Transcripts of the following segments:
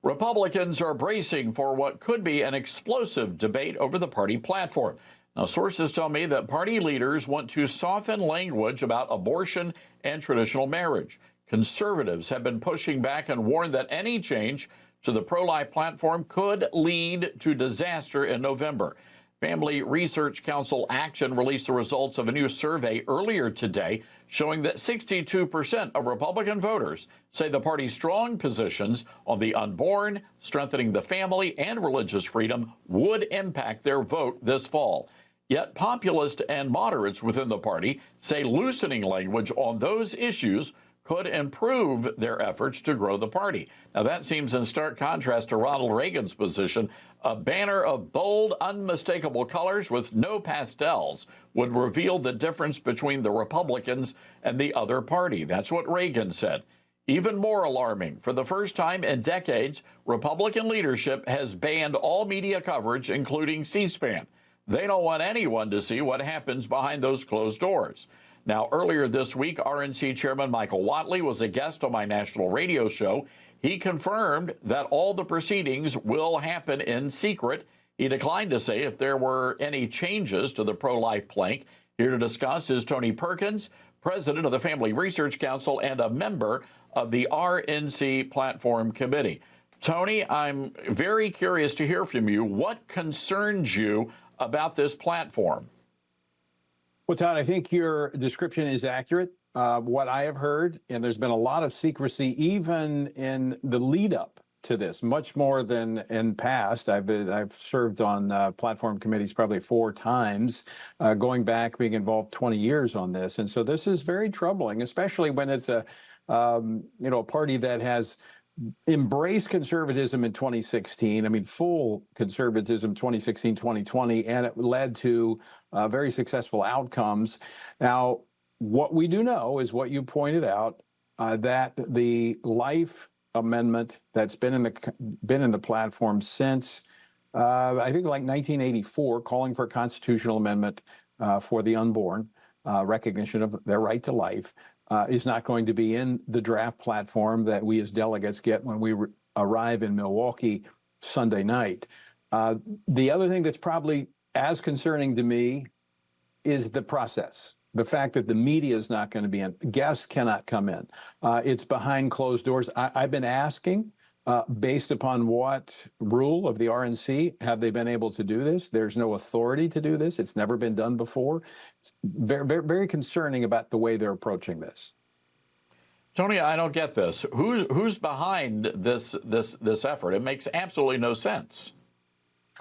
Republicans are bracing for what could be an explosive debate over the party platform. Now, sources tell me that party leaders want to soften language about abortion and traditional marriage. Conservatives have been pushing back and warned that any change to the pro-life platform could lead to disaster in November. Family Research Council Action released the results of a new survey earlier today showing that 62% of Republican voters say the party's strong positions on the unborn, strengthening the family, and religious freedom would impact their vote this fall. Yet populists and moderates within the party say loosening language on those issues could improve their efforts to grow the party. Now, that seems in stark contrast to Ronald Reagan's position. A banner of bold, unmistakable colors with no pastels would reveal the difference between the Republicans and the other party. That's what Reagan said. Even more alarming, for the first time in decades, Republican leadership has banned all media coverage, including C-SPAN. They don't want anyone to see what happens behind those closed doors. Now, earlier this week, RNC Chairman Michael Whatley was a guest on my national radio show. He confirmed that all the proceedings will happen in secret. He declined to say if there were any changes to the pro-life plank. Here to discuss is Tony Perkins, president of the Family Research Council and a member of the RNC Platform Committee. Tony, I'm very curious to hear from you. What concerns you about this platform? Well, Todd, I think your description is accurate. What I have heard, and there's been a lot of secrecy even in the lead up to this, much more than in past. I've served on platform committees probably 4 times, going back, being involved 20 years on this. And so this is very troubling, especially when it's a party that has embraced conservatism in 2016. I mean, full conservatism 2016, 2020, and it led to very successful outcomes. Now, what we do know is what you pointed out, that the life amendment that's been in the platform since I think like 1984, calling for a constitutional amendment for the unborn, recognition of their right to life, is not going to be in the draft platform that we as delegates get when we arrive in Milwaukee Sunday night. The other thing that's probably as concerning to me is the process. The fact that the media is not going to be in, guests cannot come in. It's behind closed doors. I've been asking, based upon what rule of the RNC have they been able to do this? There's no authority to do this. It's never been done before. It's very, very, very concerning about the way they're approaching this. Tony, I don't get this. Who's behind this effort? It makes absolutely no sense.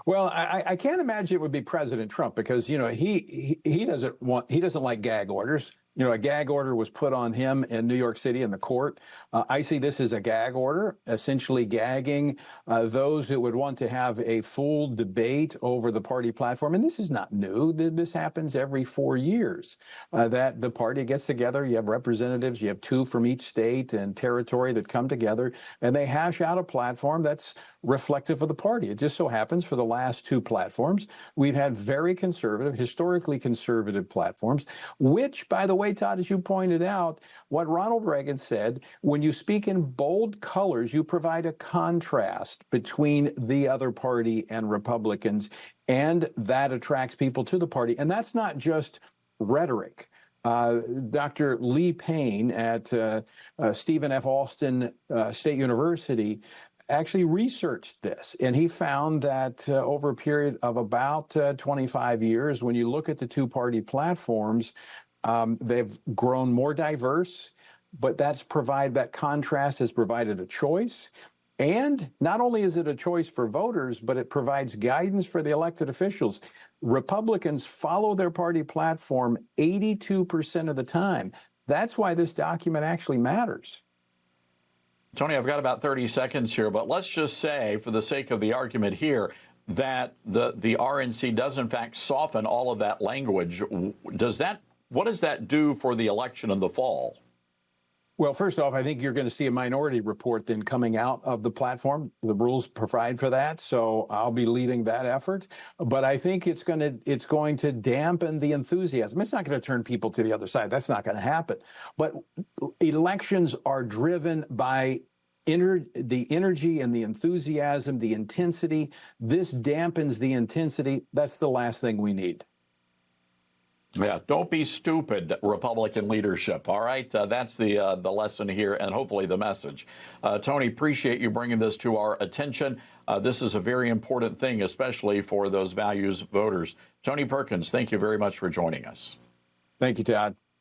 Well, I can't imagine it would be President Trump because, you know, he doesn't like gag orders. You know, a gag order was put on him in New York City in the court. I see this as a gag order, essentially gagging those who would want to have a full debate over the party platform. And this is not new. This happens every 4 years, that the party gets together. You have representatives, you have 2 from each state and territory that come together, and they hash out a platform that's reflective of the party. It just so happens for the last 2 platforms, we've had very conservative, historically conservative platforms, which, by the way, Todd, as you pointed out, what Ronald Reagan said, when you speak in bold colors, you provide a contrast between the other party and Republicans, and that attracts people to the party. And that's not just rhetoric. Dr. Lee Payne at Stephen F. Austin State University actually researched this, and he found that over a period of about 25 years, when you look at the 2 party platforms, they've grown more diverse, but that contrast has provided a choice. And not only is it a choice for voters, but it provides guidance for the elected officials. Republicans follow their party platform 82% of the time. That's why this document actually matters. Tony, I've got about 30 seconds here, but let's just say, for the sake of the argument here, that the RNC does in fact soften all of that language. What does that do for the election in the fall? Well, first off, I think you're going to see a minority report then coming out of the platform. The rules provide for that, so I'll be leading that effort. But I think it's going to dampen the enthusiasm. It's not going to turn people to the other side. That's not going to happen. But elections are driven by the energy and the enthusiasm, the intensity. This dampens the intensity. That's the last thing we need. Yeah, don't be stupid, Republican leadership. All right, that's the lesson here, and hopefully the message. Tony, appreciate you bringing this to our attention. This is a very important thing, especially for those values voters. Tony Perkins, thank you very much for joining us. Thank you, Todd.